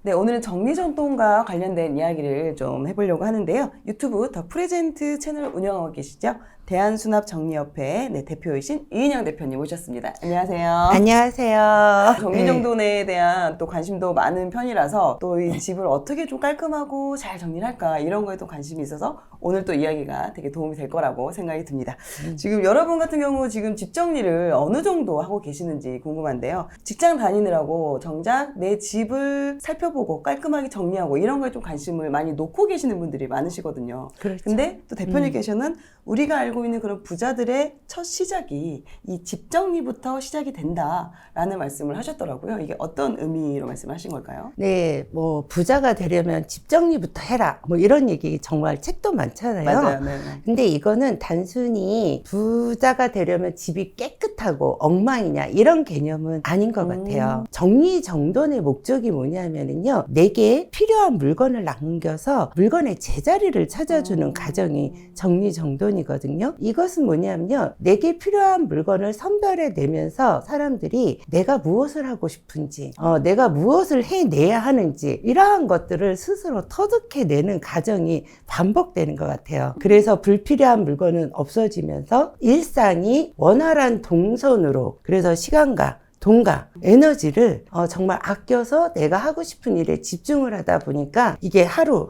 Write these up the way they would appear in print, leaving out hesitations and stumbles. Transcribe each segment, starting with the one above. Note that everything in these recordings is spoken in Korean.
네, 오늘은 정리정돈과 관련된 이야기를 좀 해보려고 하는데요. 유튜브 더 프레젠트 채널을 운영하고 계시죠? 대한수납정리협회 대표이신 이인영 대표님 모셨습니다. 안녕하세요. 안녕하세요. 정리정돈에 대한 또 관심도 많은 편이라서 또 이 집을 어떻게 좀 깔끔하고 잘 정리를 할까 이런 거에 또 관심이 있어서 오늘 또 이야기가 되게 도움이 될 거라고 생각이 듭니다. 지금 여러분 같은 경우 지금 집 정리를 어느 정도 하고 계시는지 궁금한데요. 직장 다니느라고 정작 내 집을 살펴보고 깔끔하게 정리하고 이런 거에 좀 관심을 많이 놓고 계시는 분들이 많으시거든요. 그렇죠. 근데 또 대표님께서는 우리가 알고 있는 그런 부자들의 첫 시작이 이 집 정리부터 시작이 된다라는 말씀을 하셨더라고요. 이게 어떤 의미로 말씀하신 걸까요? 네, 뭐 부자가 되려면 집 정리부터 해라. 뭐 이런 얘기 정말 책도 많잖아요. 맞아요. 네. 근데 이거는 단순히 부자가 되려면 집이 깨끗하고 엉망이냐 이런 개념은 아닌 것 같아요. 정리정돈의 목적이 뭐냐면요, 내게 필요한 물건을 남겨서 물건의 제자리를 찾아주는 과정이 정리정돈이거든요. 이것은 뭐냐면요, 내게 필요한 물건을 선별해내면서 사람들이 내가 무엇을 하고 싶은지, 내가 무엇을 해내야 하는지 이러한 것들을 스스로 터득해내는 과정이 반복되는 것 같아요. 그래서 불필요한 물건은 없어지면서 일상이 원활한 동선으로, 그래서 시간과 돈과 에너지를 정말 아껴서 내가 하고 싶은 일에 집중을 하다 보니까 이게 하루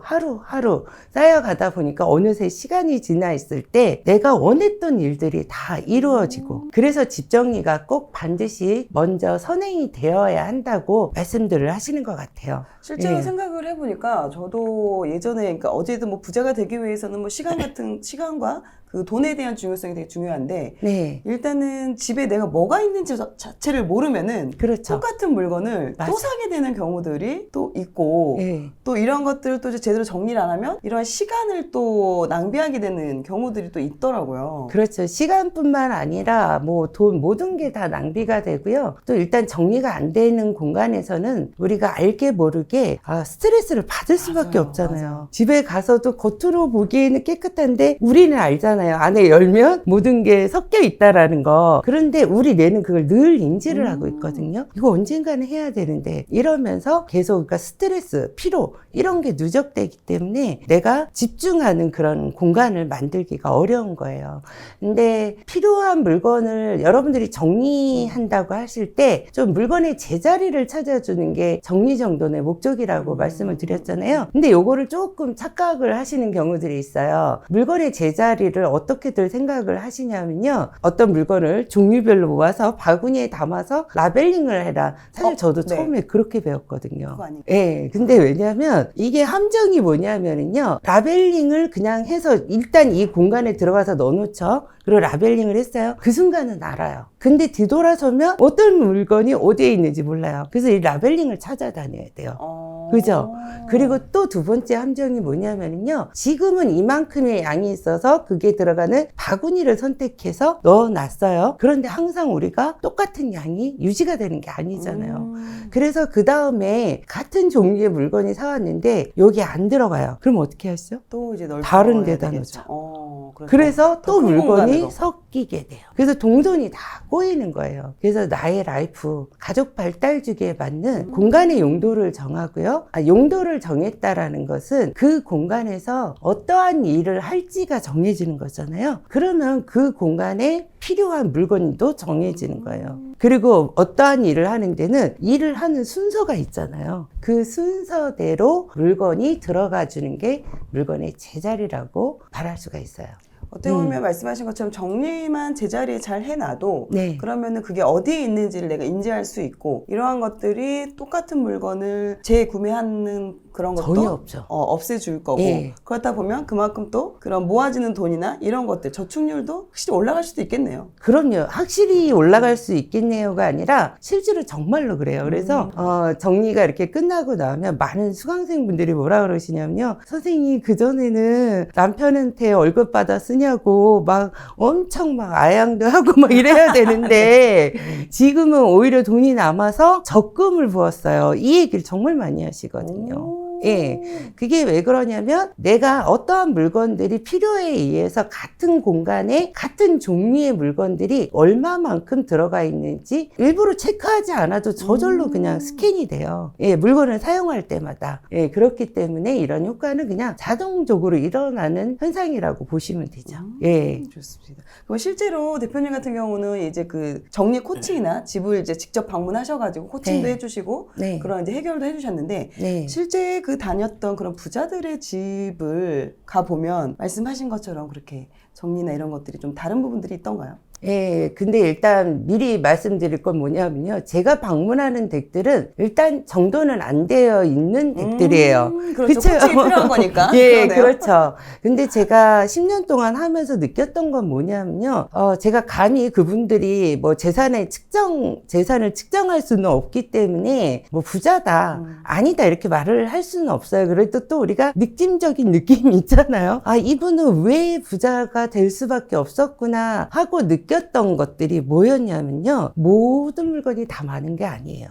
쌓여가다 보니까 어느새 시간이 지나 있을 때 내가 원했던 일들이 다 이루어지고, 그래서 집 정리가 꼭 반드시 먼저 선행이 되어야 한다고 말씀들을 하시는 것 같아요. 실제로 예. 생각을 해보니까 저도 예전에, 그러니까 어제도 뭐 부자가 되기 위해서는 뭐 시간과 그 돈에 대한 중요성이 되게 중요한데, 네. 일단은 집에 내가 뭐가 있는지 자체를 모르면은 그렇죠. 똑같은 물건을 맞아. 또 사게 되는 경우들이 또 있고, 예. 또 이런 것들을 또 이제 제대로 정리를 안 하면 이러한 시간을 또 낭비하게 되는 경우들이 또 있더라고요. 그렇죠. 시간뿐만 아니라 뭐 돈, 모든 게 다 낭비가 되고요. 또 일단 정리가 안 되는 공간에서는 우리가 알게 모르게 스트레스를 받을 수밖에 맞아요, 없잖아요. 맞아요. 집에 가서도 겉으로 보기에는 깨끗한데 우리는 알잖아요. 안에 열면 모든 게 섞여 있다라는 거. 그런데 우리 뇌는 그걸 늘 인지를 하고 있거든요. 이거 언젠가는 해야 되는데 이러면서 계속, 그러니까 스트레스, 피로 이런 게 누적되기 때문에 내가 집중하는 그런 공간을 만들기가 어려운 거예요. 근데 필요한 물건을 여러분들이 정리한다고 하실 때 좀 물건의 제자리를 찾아주는 게 정리정돈의 목적이라고 말씀을 드렸잖아요. 근데 요거를 조금 착각을 하시는 경우들이 있어요. 물건의 제자리를 어떻게들 생각을 하시냐면요, 어떤 물건을 종류별로 모아서 바구니에 담아서 라벨링을 해라. 사실 저도 네. 처음에 그렇게 배웠거든요. 그거 아닌가요? 예. 근데 왜냐면 이게 함정이 뭐냐면요, 라벨링을 그냥 해서 일단 이 공간에 들어가서 넣어놓죠. 그리고 라벨링을 했어요. 그 순간은 알아요. 근데 뒤돌아서면 어떤 물건이 어디에 있는지 몰라요. 그래서 이 라벨링을 찾아다녀야 돼요. 그죠? 그리고 또 두 번째 함정이 뭐냐면요, 지금은 이만큼의 양이 있어서 그게 들어가는 바구니를 선택해서 넣어놨어요. 그런데 항상 우리가 똑같은 양이 유지가 되는 게 아니잖아요. 그래서 그 다음에 같은 종류의 물건이 사왔는데 여기 안 들어가요. 그럼 어떻게 하시죠? 또 이제 다른 데다 되겠죠. 그래서 또 더큰 물건이 공간으로. 섞이게 돼요. 그래서 동선이 다 꼬이는 거예요. 그래서 나의 라이프, 가족 발달주기에 맞는 공간의 용도를 정하고요. 용도를 정했다라는 것은 그 공간에서 어떠한 일을 할지가 정해지는 거잖아요. 그러면 그 공간에 필요한 물건도 정해지는 거예요. 그리고 어떠한 일을 하는 데는 일을 하는 순서가 있잖아요. 그 순서대로 물건이 들어가 주는 게 물건의 제자리라고 말할 수가 있어요. 어떻게 보면 말씀하신 것처럼 정리만 제자리에 잘 해놔도 네. 그러면은 그게 어디에 있는지를 내가 인지할 수 있고, 이러한 것들이 똑같은 물건을 재구매하는 그런 것도 전혀 없죠. 없애줄 거고, 예. 그렇다 보면 그만큼 또 그런 모아지는 돈이나 이런 것들, 저축률도 확실히 올라갈 수도 있겠네요. 그럼요. 확실히 올라갈 수 있겠네요가 아니라 실제로 정말로 그래요. 그래서 정리가 이렇게 끝나고 나면 많은 수강생분들이 뭐라 그러시냐면요, 선생님 그전에는 남편한테 월급 받아 쓰냐고 막 엄청 막 아양도 하고 막 이래야 되는데 지금은 오히려 돈이 남아서 적금을 부었어요. 이 얘기를 정말 많이 하시거든요. 예. 그게 왜 그러냐면 내가 어떠한 물건들이 필요에 의해서 같은 공간에 같은 종류의 물건들이 얼마만큼 들어가 있는지 일부러 체크하지 않아도 저절로 그냥 스캔이 돼요. 예, 물건을 사용할 때마다. 예, 그렇기 때문에 이런 효과는 그냥 자동적으로 일어나는 현상이라고 보시면 되죠. 예. 좋습니다. 그럼 실제로 대표님 같은 경우는 이제 그 정리 코칭이나 집을 이제 직접 방문하셔가지고 코칭도 네. 해주시고 네. 그런 이제 해결도 해주셨는데 네. 실제 그 다녔던 그런 부자들의 집을 가보면 말씀하신 것처럼 그렇게 정리나 이런 것들이 좀 다른 부분들이 있던가요? 예, 근데 일단 미리 말씀드릴 건 뭐냐면요. 제가 방문하는 댁들은 일단 정돈은 안 되어 있는 댁들이에요. 그렇죠. 그쵸? 코칭이 필요한 거니까. 예, 그러네요. 그렇죠. 근데 제가 10년 동안 하면서 느꼈던 건 뭐냐면요. 제가 감히 그분들이 뭐 재산을 측정할 수는 없기 때문에 뭐 부자다, 아니다 이렇게 말을 할 수는 없어요. 그래도 또 우리가 느낌적인 느낌이 있잖아요. 아, 이분은 왜 부자가 될 수밖에 없었구나 하고 느꼈던 것들이 뭐였냐면요. 모든 물건이 다 많은 게 아니에요.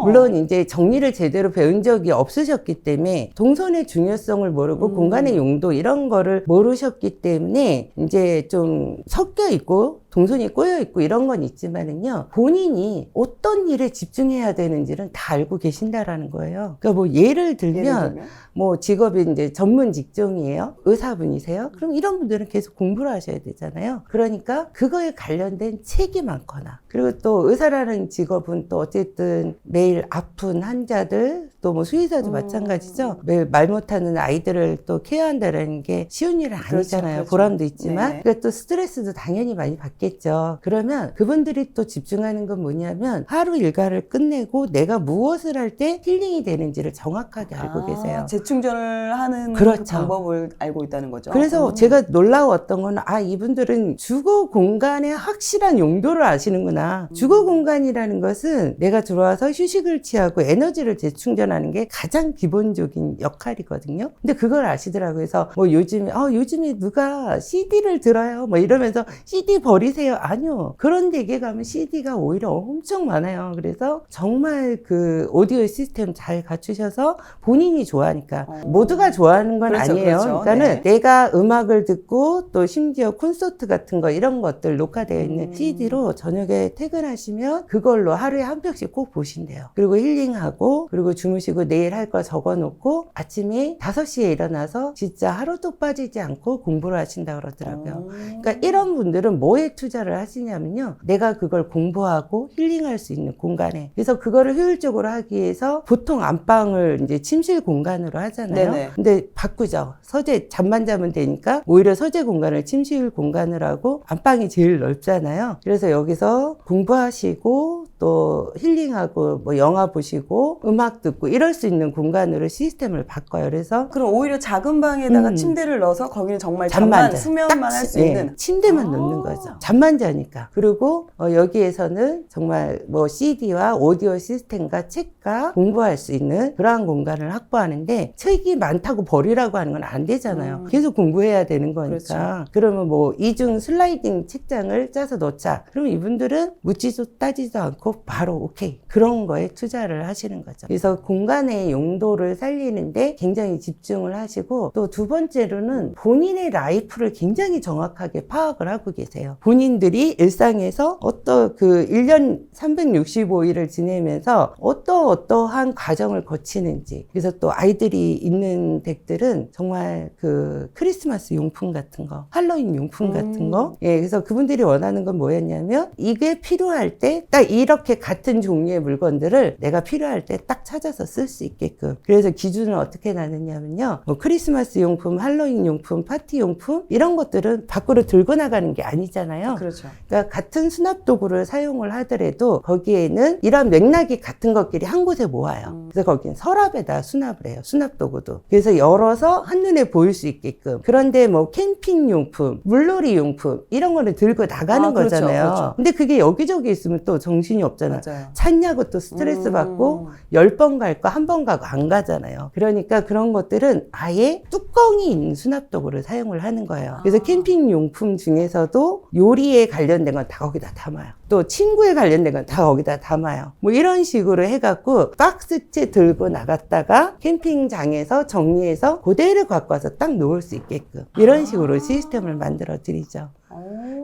물론 이제 정리를 제대로 배운 적이 없으셨기 때문에 동선의 중요성을 모르고 공간의 용도 이런 거를 모르셨기 때문에 이제 좀 섞여 있고 동선이 꼬여 있고 이런 건 있지만은요. 본인이 어떤 일에 집중해야 되는지는 다 알고 계신다라는 거예요. 그러니까 뭐 예를 들면 뭐 직업이 이제 전문 직종이에요. 의사분이세요. 그럼 이런 분들은 계속 공부를 하셔야 되잖아요. 그러니까 그거에 관련된 책이 많거나 그리고 또 의사라는 직업은 또 어쨌든 매일 아픈 환자들 또 뭐 수의사도 마찬가지죠. 매일 말 못하는 아이들을 또 케어한다라는 게 쉬운 일은 아니잖아요. 그렇죠. 보람도 있지만 네. 그러니까 또 스트레스도 당연히 많이 받겠죠. 그러면 그분들이 또 집중하는 건 뭐냐면 하루 일과를 끝내고 내가 무엇을 할 때 힐링이 되는지를 정확하게 알고 계세요. 재충전을 하는 그렇죠. 그 방법을 알고 있다는 거죠. 그래서 제가 놀라웠던 건 이분들은 주거 공간의 확실한 용도를 아시는구나. 주거 공간이라는 것은 내가 들어와서 휴식을 취하고 에너지를 재충전하는 게 가장 기본적인 역할이거든요. 근데 그걸 아시더라고요. 그래서 뭐 요즘에 누가 CD를 들어요. 뭐 이러면서 CD 버리세요. 아니요. 그런 댁에 가면 CD가 오히려 엄청 많아요. 그래서 정말 그 오디오 시스템 잘 갖추셔서 본인이 좋아하니까 모두가 좋아하는 건 그렇죠, 아니에요. 그렇죠. 그러니까는 네. 내가 음악을 듣고 또 심지어 콘서트 같은 거 이런 것들 녹화되어 있는 CD로 저녁에 퇴근하시면 그걸로 하루에 한 편씩 꼭 보신대요. 그리고 힐링하고 그리고 주무시고 내일 할 거 적어놓고 아침에 5시에 일어나서 진짜 하루도 빠지지 않고 공부를 하신다 그러더라고요. 그러니까 이런 분들은 뭐에 투자를 하시냐면요. 내가 그걸 공부하고 힐링할 수 있는 공간에. 그래서 그거를 효율적으로 하기 위해서 보통 안방을 이제 침실 공간으로 하잖아요. 네네. 근데 바꾸죠. 서재 잠만 자면 되니까 오히려 서재 공간을 침실 공간을 하고 안방이 제일 넓잖아요. 그래서 여기서 공부하시고 또 힐링하고 뭐 영화 보시고 음악 듣고 이럴 수 있는 공간으로 시스템을 바꿔요. 그래서 그럼 오히려 작은 방에다가 침대를 넣어서 거기는 정말 잠만 수면만 할 수 있는 침대만 넣는 거죠. 잠만 자니까. 그리고 여기에서는 정말 뭐 CD와 오디오 시스템과 책과 공부할 수 있는 그러한 공간을 확보하는데 책이 많다고 버리라고 하는 건 안 되잖아요. 계속 공부해야 되는 거니까. 그렇죠. 그러면 뭐 이중 슬라이딩 책장을 짜서 넣자. 그럼 이분들은 묻지도 따지도 않고 바로 오케이. 그런 거에 투자를 하시는 거죠. 그래서 공간의 용도를 살리는데 굉장히 집중을 하시고 또 두 번째로는 본인의 라이프를 굉장히 정확하게 파악을 하고 계세요. 본인들이 일상에서 어떤 그 1년 365일을 지내면서 어떠한 과정을 거치는지. 그래서 또 아이들이 있는 댁들은 정말 그 크리스마스 용품 같은 거, 할로윈 용품 같은 거. 예, 그래서 그분들이 원하는 건 뭐였냐면 이게 필요할 때 딱 이렇게 같은 종류의 물건들을 내가 필요할 때 딱 찾아서 쓸 수 있게끔. 그래서 기준을 어떻게 나누냐면요. 뭐 크리스마스 용품, 할로윈 용품, 파티 용품 이런 것들은 밖으로 들고 나가는 게 아니잖아요. 그렇죠. 그러니까 같은 수납 도구를 사용을 하더라도 거기에는 이런 맥락이 같은 것끼리 한 곳에 모아요. 그래서 거기는 서랍에다 수납을 해요. 수납 도구도. 그래서 열어서 한눈에 보일 수 있게끔. 그런데 뭐 캠핑 용품, 물놀이 용품 이런 거를 들고 나가는 그렇죠, 거잖아요. 그렇죠. 근데 그게 여기저기 있으면 또 정신이 없잖아요. 맞아요. 찾냐고 또 스트레스 받고 10번 갈 거 한 번 가고 안 가잖아요. 그러니까 그런 것들은 아예 뚜껑이 있는 수납도구를 사용을 하는 거예요. 그래서 캠핑 용품 중에서도 요리에 관련된 건 다 거기다 담아요. 또 친구에 관련된 건 다 거기다 담아요. 뭐 이런 식으로 해갖고 박스째 들고 나갔다가 캠핑장에서 정리해서 그대로 갖고 와서 딱 놓을 수 있게끔 이런 식으로 시스템을 만들어 드리죠.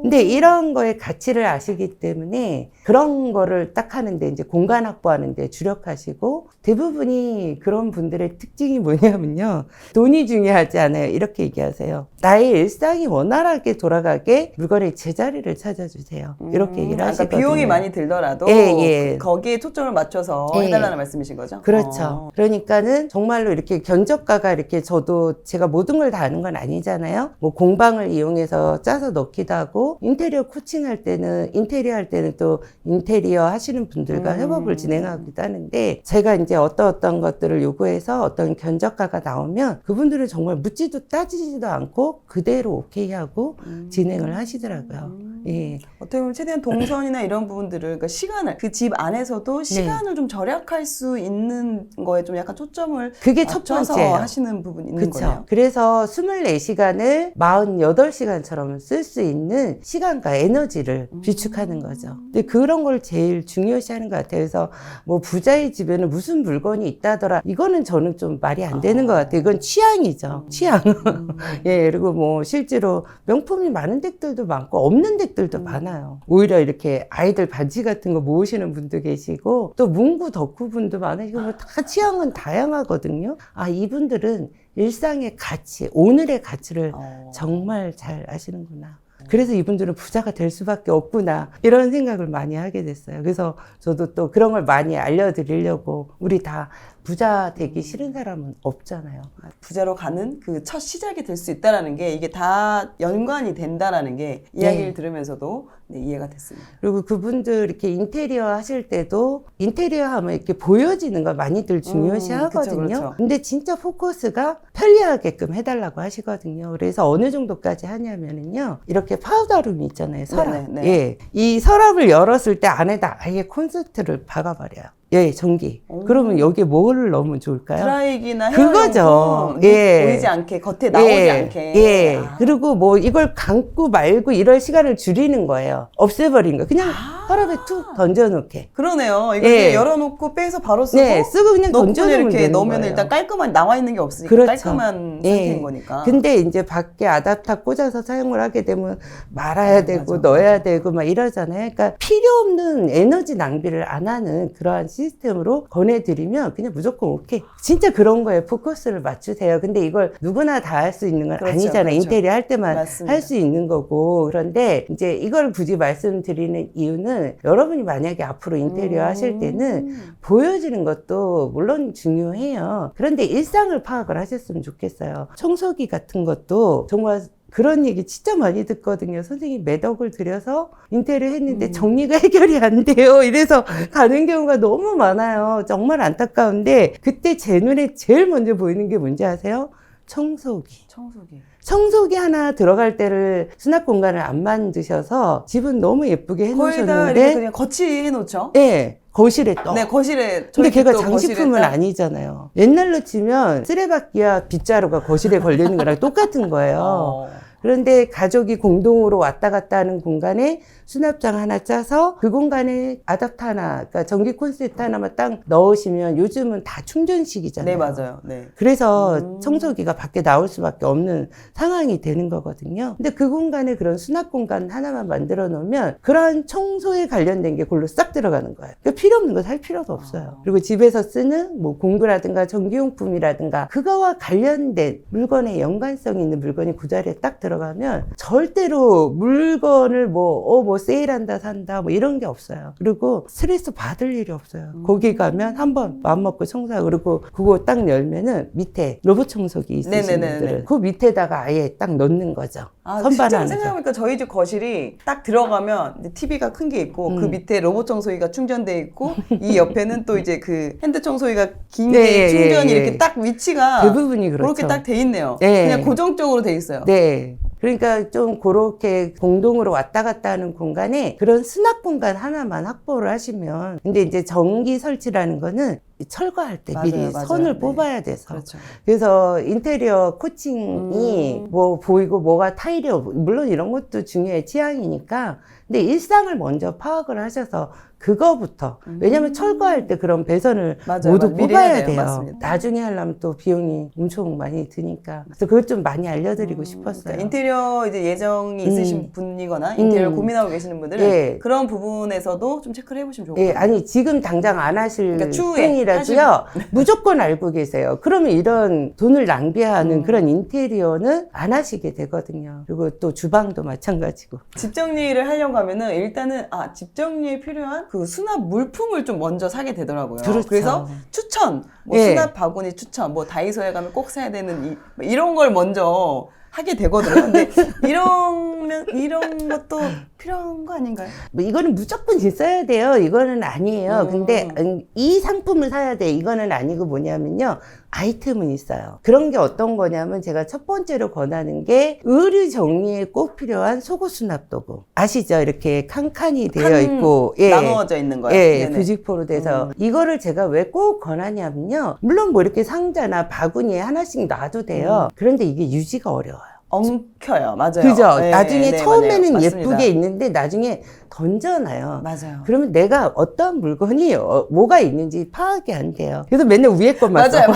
근데 이런 거에 가치를 아시기 때문에 그런 거를 딱 하는데 이제 공간 확보하는데 주력하시고 대부분이 그런 분들의 특징이 뭐냐면요. 돈이 중요하지 않아요. 이렇게 얘기하세요. 나의 일상이 원활하게 돌아가게 물건의 제자리를 찾아주세요. 이렇게 얘기를 하시거든요. 그러니까 비용이 많이 들더라도 예. 거기에 초점을 맞춰서 예. 해달라는 말씀이신 거죠? 그렇죠. 그러니까는 정말로 이렇게 견적가가 이렇게 저도 제가 모든 걸 다 아는 건 아니잖아요. 뭐 공방을 이용해서 짜서 넣기도 하고 인테리어 코칭할 때는 인테리어 할 때는 또 인테리어 하시는 분들과 협업을 진행하기도 하는데 제가 이제 어떤 것들을 요구해서 어떤 견적가가 나오면 그분들은 정말 묻지도 따지지도 않고 그대로 오케이 하고 진행을 하시더라고요. 예. 어떻게 보면 최대한 동선이나 이런 부분들을 그러니까 시간을 그 집 안에서도 시간을 좀 절약할 수 있는 거에 좀 약간 초점을 그게 첫 맞춰서 번째예요. 하시는 부분이 있는 그쵸. 거네요. 그래서 24시간을 48시간처럼 쓸 수 있는 시간과 에너지를 비축하는 거죠. 근데 그런 걸 제일 중요시 하는 것 같아요. 그래서 뭐 부자의 집에는 무슨 물건이 있다더라. 이거는 저는 좀 말이 안 되는 것 같아요. 이건 취향이죠. 취향. 예, 그리고 뭐 실제로 명품이 많은 댁들도 많고 없는 댁들도 많아요. 오히려 이렇게 아이들 반지 같은 거 모으시는 분도 계시고 또 문구 덕후 분도 많으시고 뭐 다 취향은 다양하거든요. 아, 이분들은 일상의 가치, 오늘의 가치를 정말 잘 아시는구나. 그래서 이분들은 부자가 될 수밖에 없구나 이런 생각을 많이 하게 됐어요. 그래서 저도 또 그런 걸 많이 알려드리려고 우리 다 부자 되기 싫은 사람은 없잖아요. 부자로 가는 그 첫 시작이 될 수 있다라는 게 이게 다 연관이 된다라는 게 이야기를 들으면서도 이해가 됐습니다. 그리고 그분들 이렇게 인테리어 하실 때도 인테리어 하면 이렇게 보여지는 거 많이들 중요시 하거든요. 그쵸. 근데 진짜 포커스가 편리하게끔 해달라고 하시거든요. 그래서 어느 정도까지 하냐면은요. 이렇게 파우더룸이 있잖아요. 서랍. 네네. 예. 이 서랍을 열었을 때 안에다 아예 콘센트를 박아버려요. 예, 전기. 그러면 여기에 뭐를 넣으면 좋을까요? 드라이기나 그거죠. 헤어용품 예. 보이지 않게 겉에 나오지 않게. 예. 그리고 뭐 이걸 감고 말고 이럴 시간을 줄이는 거예요. 없애버린 거. 그냥 서랍에 툭 던져놓게. 그러네요. 이거 예. 열어놓고 빼서 바로 쓰고. 네, 쓰고 그냥 넣고 던져놓으면 이렇게 되는 넣으면 거예요. 일단 깔끔한 나와 있는 게 없으니까 그렇죠. 깔끔한 예. 상태인 거니까. 근데 이제 밖에 아답터 꽂아서 사용을 하게 되면 말아야 되고 맞아. 넣어야 되고 막 이러잖아요. 그러니까 필요 없는 에너지 낭비를 안 하는 그러한 시스템으로 권해드리면 그냥 무조건 오케이. 진짜 그런 거에 포커스를 맞추세요. 근데 이걸 누구나 다 할 수 있는 건 그렇죠, 아니잖아요. 그렇죠. 인테리어 할 때만 맞습니다. 할 수 있는 거고. 그런데 이제 이걸 굳이 말씀드리는 이유는 여러분이 만약에 앞으로 인테리어 하실 때는 보여지는 것도 물론 중요해요. 그런데 일상을 파악을 하셨으면 좋겠어요. 청소기 같은 것도 정말 그런 얘기 진짜 많이 듣거든요. 선생님 몇 억을 들여서 인테리어 했는데 정리가 해결이 안 돼요. 이래서 가는 경우가 너무 많아요. 정말 안타까운데 그때 제 눈에 제일 먼저 보이는 게 뭔지 아세요? 청소기. 청소기 하나 들어갈 때를 수납 공간을 안 만드셔서 집은 너무 예쁘게 거의 다 이렇게 해놓으셨는데 그냥 거치해 놓죠. 네, 거실에 떠. 네, 거실에. 근데 저희 걔가 집도 장식품은 거실에 딱 아니잖아요. 옛날로 치면 쓰레받기와 빗자루가 거실에 걸리는 거랑 똑같은 거예요. 그런데 가족이 공동으로 왔다 갔다 하는 공간에 수납장 하나 짜서 그 공간에 아답터 하나, 그러니까 전기 콘센트 하나만 딱 넣으시면 요즘은 다 충전식이잖아요. 네, 맞아요. 네. 그래서 청소기가 밖에 나올 수밖에 없는 상황이 되는 거거든요. 근데 그 공간에 그런 수납 공간 하나만 만들어 놓으면 그런 청소에 관련된 게 그걸로 싹 들어가는 거예요. 그러니까 필요 없는 거 살 필요도 없어요. 그리고 집에서 쓰는 뭐 공구라든가 전기용품이라든가 그거와 관련된 물건에 연관성 있는 물건이 그 자리에 딱 들어가면 절대로 물건을 뭐 세일한다 산다 뭐 이런 게 없어요. 그리고 스트레스 받을 일이 없어요. 거기 가면 한번 마음먹고 청소하고 그리고 그거 딱 열면은 밑에 로봇 청소기 있으신 네네네네. 분들은 그 밑에다가 아예 딱 넣는 거죠. 선반 실제로 안에서. 생각해보니까 저희 집 거실이 딱 들어가면 이제 TV가 큰 게 있고 그 밑에 로봇 청소기가 충전돼 있고 이 옆에는 또 이제 그 핸드 청소기가 긴 게 네, 충전이 예, 예. 이렇게 딱 위치가 대부분이 그렇죠. 그렇게 딱 돼 있네요. 네. 그냥 고정적으로 돼 있어요. 네. 그러니까 좀 그렇게 공동으로 왔다 갔다 하는 공간에 그런 수납 공간 하나만 확보를 하시면. 근데 이제 전기 설치라는 거는 철거할 때 맞아요, 미리 맞아요. 선을 네. 뽑아야 돼서. 그렇죠. 그래서 인테리어 코칭이 뭐 보이고 뭐가 타일이 물론 이런 것도 중요해, 취향이니까. 근데 일상을 먼저 파악을 하셔서 그거부터. 왜냐면 철거할 때 그런 배선을 맞아요, 모두 맞아요. 미리 뽑아야 해야 돼요. 돼요. 맞습니다. 나중에 하려면 또 비용이 엄청 많이 드니까. 그래서 그걸 좀 많이 알려드리고 싶었어요. 그러니까 인테리어 이제 예정이 있으신 분이거나 인테리어를 고민하고 계시는 분들은 예. 그런 부분에서도 좀 체크를 해보시면 좋을 것 예, 같아요. 아니 지금 당장 안 하실 그러니까 추후에 분이라도요 무조건 알고 계세요. 그러면 이런 돈을 낭비하는 그런 인테리어는 안 하시게 되거든요. 그리고 또 주방도 마찬가지고. 집 정리를 하려고 하면은 일단은 집 정리에 필요한 그 수납 물품을 좀 먼저 사게 되더라고요. 그렇죠. 그래서 추천, 뭐 예. 수납 바구니 추천, 뭐 다이소에 가면 꼭 사야 되는 이런 걸 먼저 하게 되거든요. 근데 이런 것도 필요한 거 아닌가요? 뭐 이거는 무조건 있어야 돼요. 이거는 아니에요. 근데 이 상품을 사야 돼. 이거는 아니고 뭐냐면요. 아이템은 있어요. 그런 게 어떤 거냐면 제가 첫 번째로 권하는 게 의류 정리에 꼭 필요한 속옷 수납 도구. 아시죠? 이렇게 칸칸이 되어 있고 나누어져 있는 거예요. 예, 네네. 부직포로 돼서 이거를 제가 왜 꼭 권하냐면요. 물론 뭐 이렇게 상자나 바구니에 하나씩 놔도 돼요. 그런데 이게 유지가 어려워요. 엉켜요. 맞아요. 그죠? 네, 나중에 네, 처음에는 맞아요. 예쁘게 맞습니다. 있는데 나중에 던져놔요. 맞아요. 그러면 내가 어떤 물건이 뭐가 있는지 파악이 안 돼요. 그래서 맨날 위에 것만 써. 맞아요.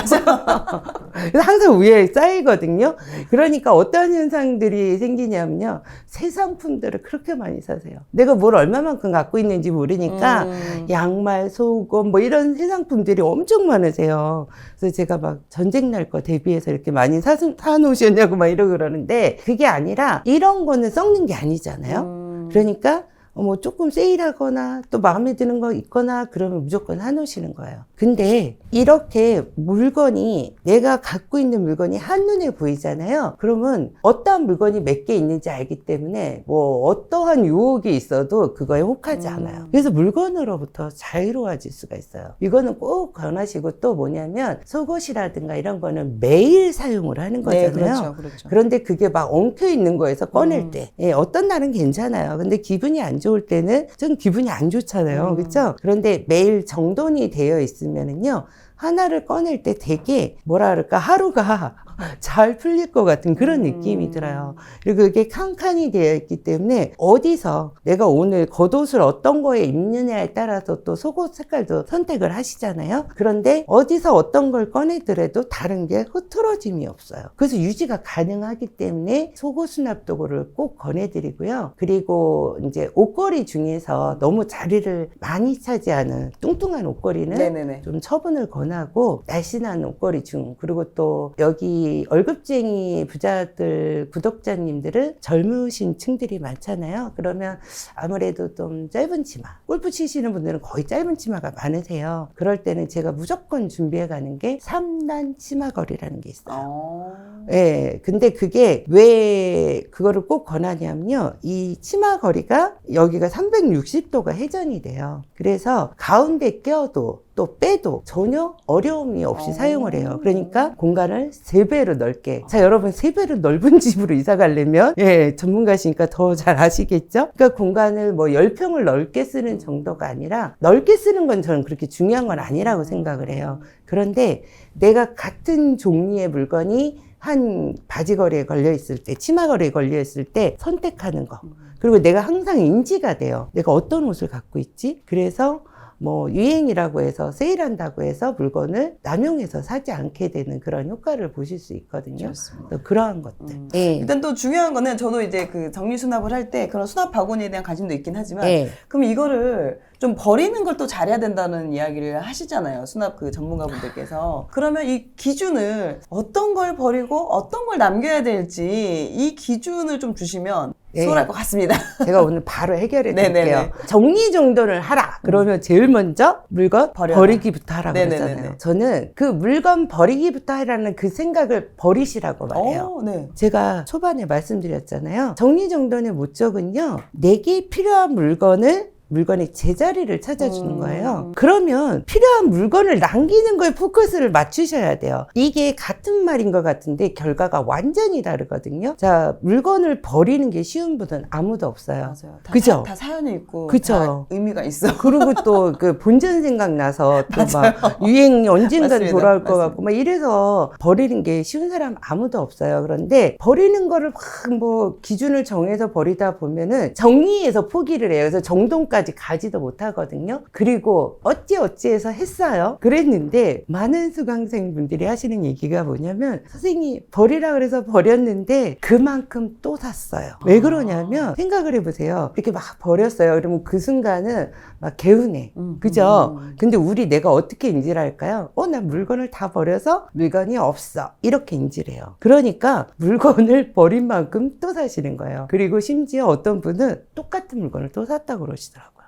그래서 항상 위에 쌓이거든요. 그러니까 어떤 현상들이 생기냐면요. 새 상품들을 그렇게 많이 사세요. 내가 뭘 얼마만큼 갖고 있는지 모르니까 양말, 속옷 뭐 이런 새 상품들이 엄청 많으세요. 그래서 제가 막 전쟁 날 거 대비해서 이렇게 많이 사놓으셨냐고 막 이러고 그러는데 그게 아니라 이런 거는 썩는 게 아니잖아요. 그러니까 뭐 조금 세일하거나 또 마음에 드는 거 있거나 그러면 무조건 사놓으시는 거예요. 근데 이렇게 물건이 내가 갖고 있는 물건이 한눈에 보이잖아요. 그러면 어떠한 물건이 몇 개 있는지 알기 때문에 뭐 어떠한 유혹이 있어도 그거에 혹하지 않아요. 그래서 물건으로부터 자유로워질 수가 있어요. 이거는 꼭 권하시고 또 뭐냐면 속옷이라든가 이런 거는 매일 사용을 하는 거잖아요. 네, 그렇죠, 그렇죠. 그런데 그게 막 엉켜 있는 거에서 꺼낼 때 어떤 날은 괜찮아요. 근데 기분이 안 좋을 때는 좀 기분이 안 좋잖아요. 그렇죠? 그런데 매일 정돈이 되어 있으면은요. 하나를 꺼낼 때 되게 뭐라 그럴까 하루가 잘 풀릴 것 같은 그런 느낌이 들어요. 그리고 이게 칸칸이 되어 있기 때문에 어디서 내가 오늘 겉옷을 어떤 거에 입느냐에 따라서 또 속옷 색깔도 선택을 하시잖아요. 그런데 어디서 어떤 걸 꺼내더라도 다른 게 흐트러짐이 없어요. 그래서 유지가 가능하기 때문에 속옷 수납 도구를 꼭 권해드리고요. 그리고 이제 옷걸이 중에서 너무 자리를 많이 차지하는 뚱뚱한 옷걸이는 네네네. 좀 처분을 권하고 날씬한 옷걸이 중 그리고 또 여기 월급쟁이 부자들 구독자님들은 젊으신 층들이 많잖아요. 그러면 아무래도 좀 짧은 치마 골프 치시는 분들은 거의 짧은 치마가 많으세요. 그럴 때는 제가 무조건 준비해 가는 게 3단 치마걸이라는 게 있어요. 예, 근데 그게 왜 그거를 꼭 권하냐면요. 이 치마걸이가 여기가 360도가 회전이 돼요. 그래서 가운데 껴도 또 빼도 전혀 어려움이 없이 사용을 해요. 그러니까 공간을 3배로 넓게. 자, 여러분 3배로 넓은 집으로 이사 가려면 예, 전문가시니까 더 잘 아시겠죠? 그러니까 공간을 뭐 10평을 넓게 쓰는 정도가 아니라 넓게 쓰는 건 저는 그렇게 중요한 건 아니라고 생각을 해요. 그런데 내가 같은 종류의 물건이 한 바지걸이에 걸려있을 때, 치마걸이에 걸려있을 때 선택하는 거. 그리고 내가 항상 인지가 돼요. 내가 어떤 옷을 갖고 있지? 그래서 뭐 유행이라고 해서 세일한다고 해서 물건을 남용해서 사지 않게 되는 그런 효과를 보실 수 있거든요. 좋습니다. 그러한 것들. 예. 일단 또 중요한 거는 저도 이제 그 정리 수납을 할 때 그런 수납 바구니에 대한 관심도 있긴 하지만 예. 그럼 이거를 좀 버리는 걸 또 잘해야 된다는 이야기를 하시잖아요. 수납 그 전문가분들께서. 그러면 이 기준을 어떤 걸 버리고 어떤 걸 남겨야 될지 이 기준을 좀 주시면 예. 수월할 것 같습니다. 제가 오늘 바로 해결해 네네네. 드릴게요. 정리정돈을 하라. 그러면 제일 먼저 물건 버려라. 버리기부터 하라고 네네네네. 그랬잖아요. 저는 그 물건 버리기부터 하라는 그 생각을 버리시라고 말해요. 네. 제가 초반에 말씀드렸잖아요. 정리정돈의 목적은요. 내게 필요한 물건을 물건의 제자리를 찾아주는 거예요. 그러면 필요한 물건을 남기는 거에 포커스를 맞추셔야 돼요. 이게 같은 말인 것 같은데 결과가 완전히 다르거든요. 자, 물건을 버리는 게 쉬운 분은 아무도 없어요. 맞아요. 그죠? 다 사연이 있고 그쵸. 다 의미가 있어. 그리고 또 그 본전 생각나서 또 막 유행이 언젠간 맞습니다. 돌아올 것 맞습니다. 같고 막 이래서 버리는 게 쉬운 사람 아무도 없어요. 그런데 버리는 거를 막 뭐 기준을 정해서 버리다 보면은 정리해서 포기를 해요. 그래서 정돈까지 가지도 못하거든요. 그리고 어찌해서 했어요. 그랬는데 많은 수강생분들이 하시는 얘기가 뭐냐면 선생님 버리라 그래서 버렸는데 그만큼 또 샀어요. 왜 그러냐면 생각을 해보세요. 이렇게 막 버렸어요. 그러면 그 순간은 막 개운해. 그죠? 근데 내가 어떻게 인지를 할까요? 나 물건을 다 버려서 물건이 없어. 이렇게 인지를 해요. 그러니까 물건을 버린 만큼 또 사시는 거예요. 그리고 심지어 어떤 분은 똑같은 물건을 또 샀다고 그러시더라고요.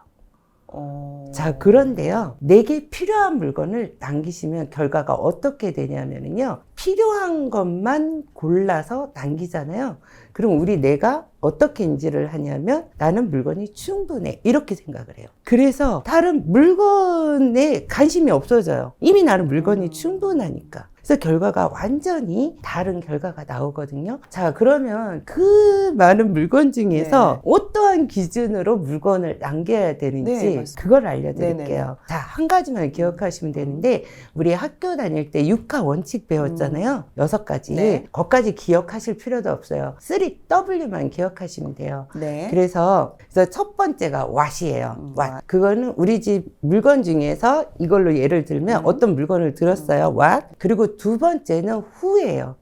자, 그런데요. 내게 필요한 물건을 남기시면 결과가 어떻게 되냐면요. 필요한 것만 골라서 남기잖아요. 그럼 내가 어떻게 인지를 하냐면 나는 물건이 충분해. 이렇게 생각을 해요. 그래서 다른 물건에 관심이 없어져요. 이미 나는 물건이 충분하니까. 그래서 결과가 완전히 다른 결과가 나오거든요. 자, 그러면 그 많은 물건 중에서 어떠한 기준으로 물건을 남겨야 되는지 그걸 알려드릴게요. 자, 한 가지만 기억하시면 되는데 우리 학교 다닐 때 6화 원칙 배웠잖아요. 6가지. 그것까지 기억하실 필요도 없어요. 3W만 기억하시면 돼요. 그래서 첫 번째가 왓이에요. 왓. 그거는 우리 집 물건 중에서 이걸로 예를 들면 어떤 물건을 들었어요. 왓. 그리고 두 번째는 후예요.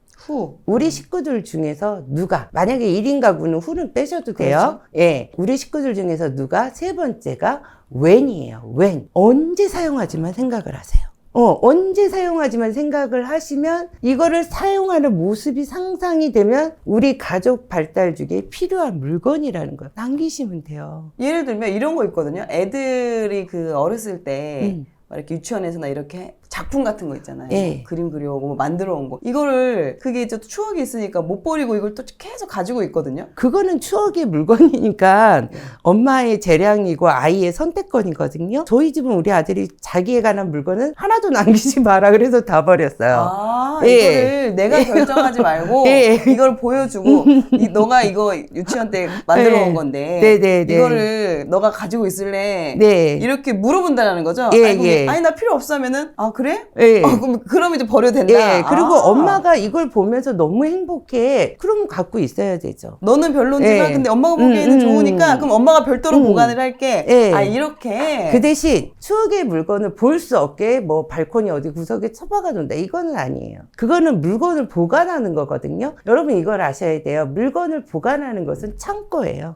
우리 식구들 중에서 누가, 만약에 1인 가구는 후는 빼셔도 돼요. 예. 우리 식구들 중에서 누가, 세 번째가 when이에요. when. 언제 사용하지만 생각을 하세요. 언제 사용하지만 생각을 하시면 이거를 사용하는 모습이 상상이 되면 우리 가족 발달 중에 필요한 물건이라는 걸 남기시면 돼요. 예를 들면 이런 거 있거든요. 애들이 그 어렸을 때 이렇게 유치원에서나 이렇게 작품 같은 거 있잖아요. 그림 그려오고 뭐 만들어 온 거. 이거를 그게 이제 또 추억이 있으니까 못 버리고 이걸 또 계속 가지고 있거든요. 그거는 추억의 물건이니까 엄마의 재량이고 아이의 선택권이거든요. 저희 집은 우리 아들이 자기에 관한 물건은 하나도 남기지 마라 그래서 다 버렸어요. 이거를 내가 결정하지 말고 이걸 보여주고 너가 이거 유치원 때 만들어 온 건데 이거를 너가 가지고 있을래? 이렇게 물어본다는 거죠. 아니 나 필요 없어 하면은 그래? 그럼 이제 버려도 된다. 그리고 엄마가 이걸 보면서 너무 행복해. 그럼 갖고 있어야 되죠. 너는 별론지만 근데 엄마가 보기에는 좋으니까 그럼 엄마가 별도로 보관을 할게. 이렇게. 그 대신 추억의 물건을 볼 수 없게 뭐 발코니 어디 구석에 처박아 놓는다. 이거는 아니에요. 그거는 물건을 보관하는 거거든요. 여러분 이걸 아셔야 돼요. 물건을 보관하는 것은 창고예요.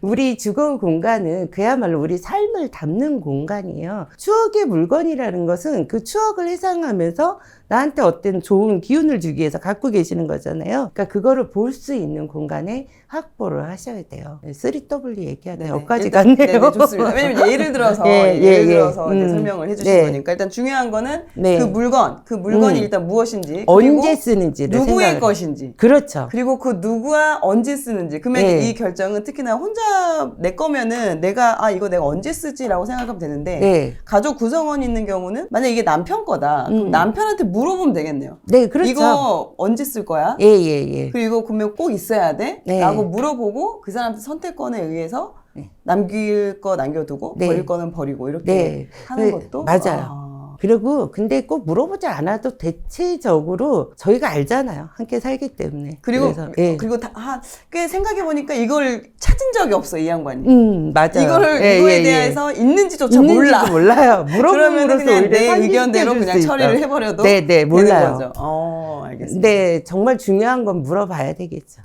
우리 주거 공간은 그야말로 우리 삶을 담는 공간이에요. 추억의 물건이라는 것은 그 추억을 회상하면서 나한테 어떤 좋은 기운을 주기 위해서 갖고 계시는 거잖아요. 그러니까 그거를 볼 수 있는 공간에 확보를 하셔야 돼요. 3W 얘기하다 여기까지 갔네요. 네네, 좋습니다. 왜냐면 예를 들어서 이제 설명을 해주신 거니까 일단 중요한 거는 그 물건이 일단 무엇인지 언제 쓰는지를 누구의 것인지 그렇죠. 그리고 그 누구와 언제 쓰는지 그러면 이 결정은 특히나 혼자 내 거면은 내가 이거 내가 언제 쓰지라고 생각하면 되는데 가족 구성원이 있는 경우는 만약 이게 남편 거다 그럼 남편한테 물어보면 되겠네요. 그렇죠. 이거 언제 쓸 거야? 그리고 이거 그러면 꼭 있어야 돼? 라고 물어보고 그 사람한테 선택권에 의해서 남길 거 남겨두고 버릴 거는 버리고 이렇게 하는 것도 맞아요. 그리고 근데 꼭 물어보지 않아도 대체적으로 저희가 알잖아요. 함께 살기 때문에. 그리고 꽤 생각해 보니까 이걸 찾은 적이 없어 이 양반이. 맞아요. 이거에 대해서 있는지조차 몰라요. 그러면 그냥 내 의견대로 그냥 처리를 해버려도 몰라요. 되는 거죠. 알겠습니다. 네, 정말 중요한 건 물어봐야 되겠죠.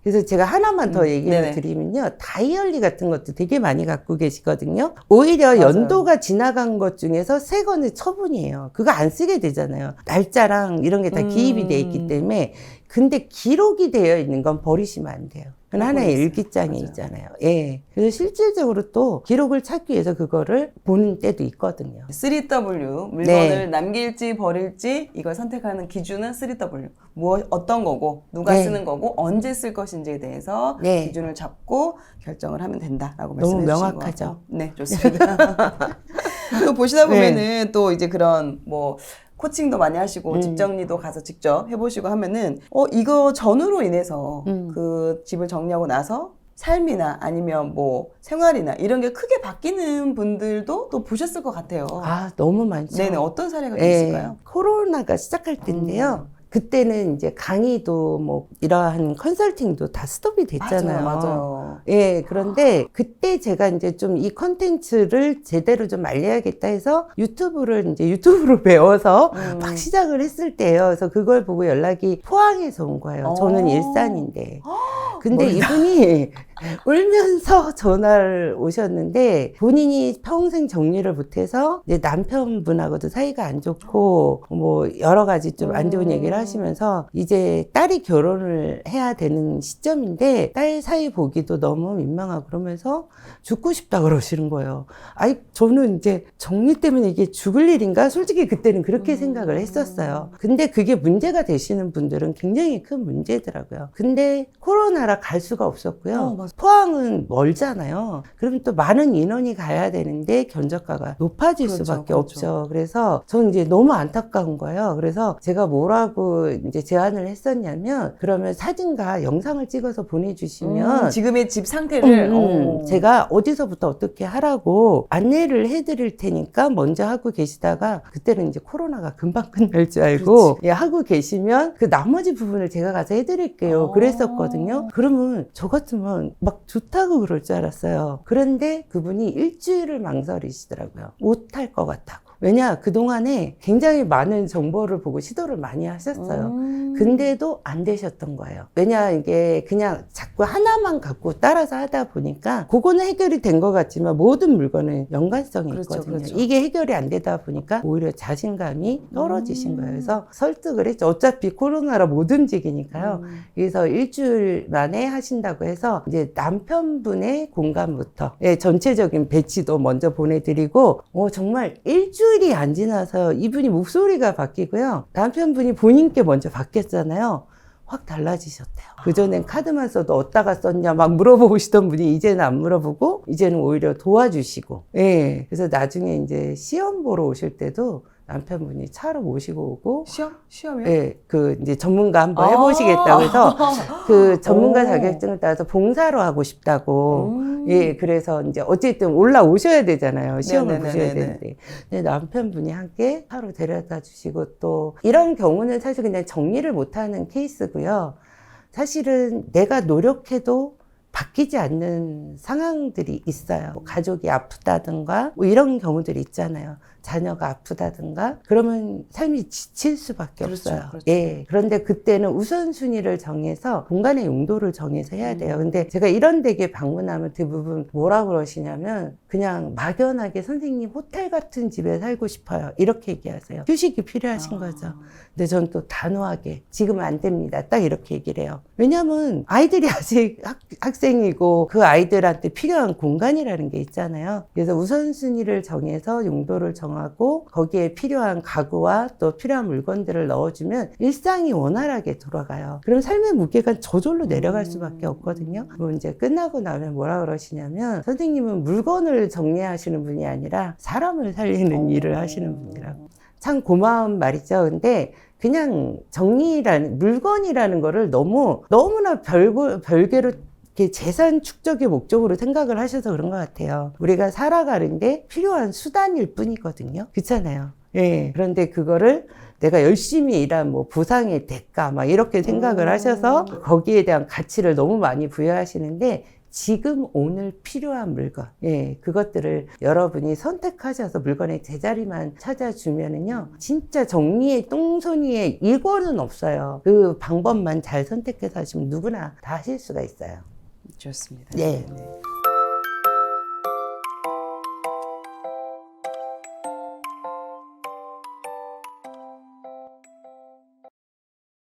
그래서 제가 하나만 더 얘기를 드리면요. 다이어리 같은 것도 되게 많이 갖고 계시거든요. 오히려 연도가 지나간 것 중에서 새 거는 처분이에요. 그거 안 쓰게 되잖아요. 날짜랑 이런 게 다 기입이 돼 있기 때문에. 근데 기록이 되어 있는 건 버리시면 안 돼요. 그건 하나의 있어요. 일기장에 맞아요. 있잖아요. 예. 그래서 실질적으로 또 기록을 찾기 위해서 그거를 보는 때도 있거든요. 3W 물건을 네. 남길지 버릴지 이걸 선택하는 기준은 3W 어떤 거고 누가 네. 쓰는 거고 언제 쓸 것인지에 대해서 네. 기준을 잡고 결정을 하면 된다라고 너무 말씀해 주신 명확하죠. 것 같고. 네, 좋습니다. 또 보시다 보면은 또 이제 그런 뭐 코칭도 많이 하시고 집 정리도 가서 직접 해보시고 하면은 이거 전후로 인해서 그 집을 정리하고 나서 삶이나 아니면 뭐 생활이나 이런 게 크게 바뀌는 분들도 또 보셨을 것 같아요. 아, 너무 많죠. 네네, 어떤 사례가 좀 예. 있을까요? 코로나가 시작할 때인데요. 그때는 이제 강의도 뭐 이러한 컨설팅도 다 스톱이 됐잖아요. 맞아요. 예, 그런데 그때 제가 이제 좀 이 컨텐츠를 제대로 좀 알려야겠다 해서 유튜브를 이제 유튜브로 배워서 막 시작을 했을 때예요. 그래서 그걸 보고 연락이 포항에서 온 거예요. 저는 일산인데. 근데 이분이 울면서 전화를 오셨는데 본인이 평생 정리를 못해서 이제 남편분하고도 사이가 안 좋고 뭐 여러 가지 좀 안 좋은 얘기를 하시면서 이제 딸이 결혼을 해야 되는 시점인데 딸 사이 보기도 너무 민망하고 그러면서 죽고 싶다 그러시는 거예요. 아이 저는 이제 정리 때문에 이게 죽을 일인가? 솔직히 그때는 그렇게 생각을 했었어요. 근데 그게 문제가 되시는 분들은 굉장히 큰 문제더라고요. 근데 코로나라 갈 수가 없었고요. 맞아. 포항은 멀잖아요. 그러면 또 많은 인원이 가야 되는데 견적가가 높아질 수밖에 없죠. 그래서 저는 이제 너무 안타까운 거예요. 그래서 제가 뭐라고 이제 제안을 했었냐면 그러면 사진과 영상을 찍어서 보내주시면 지금의 집 상태를 제가 어디서부터 어떻게 하라고 안내를 해드릴 테니까 먼저 하고 계시다가 그때는 이제 코로나가 금방 끝날 줄 알고 예, 하고 계시면 그 나머지 부분을 제가 가서 해드릴게요. 그랬었거든요. 그러면 저 같으면 막 좋다고 그럴 줄 알았어요. 그런데 그분이 일주일을 망설이시더라고요. 못할 것 같다고. 왜냐 그동안에 굉장히 많은 정보를 보고 시도를 많이 하셨어요. 근데도 안 되셨던 거예요. 왜냐 이게 그냥 자꾸 하나만 갖고 따라서 하다 보니까 그거는 해결이 된 것 같지만 모든 물건은 연관성이 있거든요. 이게 해결이 안 되다 보니까 오히려 자신감이 떨어지신 거예요. 그래서 설득을 했죠. 어차피 코로나라 못 움직이니까요. 그래서 일주일 만에 하신다고 해서 이제 남편분의 공간부터 예, 전체적인 배치도 먼저 보내드리고 정말 일주일이 안 지나서 이분이 목소리가 바뀌고요. 남편분이 본인께 먼저 바뀌었잖아요. 확 달라지셨대요. 그전엔 카드만 써도 어디다가 썼냐 막 물어보시던 분이 이제는 안 물어보고 이제는 오히려 도와주시고 예. 그래서 나중에 이제 시험 보러 오실 때도 남편분이 차로 모시고 오고 시험이요? 예, 그 이제 전문가 한번 해보시겠다고 해서 그 전문가 자격증을 따서 봉사로 하고 싶다고 예, 그래서 이제 어쨌든 올라오셔야 되잖아요. 시험을 보셔야 되는데. 근데 남편분이 함께 차로 데려다 주시고 또 이런 경우는 사실 그냥 정리를 못하는 케이스고요. 사실은 내가 노력해도 바뀌지 않는 상황들이 있어요. 가족이 아프다든가 뭐 이런 경우들이 있잖아요. 자녀가 아프다든가 그러면 삶이 지칠 수밖에 없어요. 예. 그런데 그때는 우선순위를 정해서 공간의 용도를 정해서 해야 돼요. 근데 제가 이런 댁에 방문하면 대부분 뭐라 그러시냐면 그냥 막연하게 선생님 호텔 같은 집에 살고 싶어요. 이렇게 얘기하세요. 휴식이 필요하신 거죠. 근데 전 또 단호하게 지금은 안 됩니다. 딱 이렇게 얘기를 해요. 왜냐면 아이들이 아직 학생이고 그 아이들한테 필요한 공간이라는 게 있잖아요. 그래서 우선순위를 정해서 용도를 정하고 거기에 필요한 가구와 또 필요한 물건들을 넣어주면 일상이 원활하게 돌아가요. 그럼 삶의 무게가 저절로 내려갈 수밖에 없거든요. 뭐 이제 끝나고 나면 뭐라 그러시냐면 선생님은 물건을 정리하시는 분이 아니라 사람을 살리는 일을 하시는 분이라고. 참 고마운 말이죠. 근데 그냥 정리라는 물건이라는 거를 너무나 별개로 이렇게 재산 축적의 목적으로 생각을 하셔서 그런 것 같아요. 우리가 살아가는데 필요한 수단일 뿐이거든요. 그렇잖아요. 예. 그런데 그거를 내가 열심히 일한 뭐 보상의 대가 막 이렇게 생각을 하셔서 거기에 대한 가치를 너무 많이 부여하시는데 지금 오늘 필요한 물건, 예, 그것들을 여러분이 선택하셔서 물건의 제자리만 찾아주면은요, 진짜 정리의 똥손이에 이거는 없어요. 그 방법만 잘 선택해서 하시면 누구나 다 하실 수가 있어요. 좋습니다. 네. 네.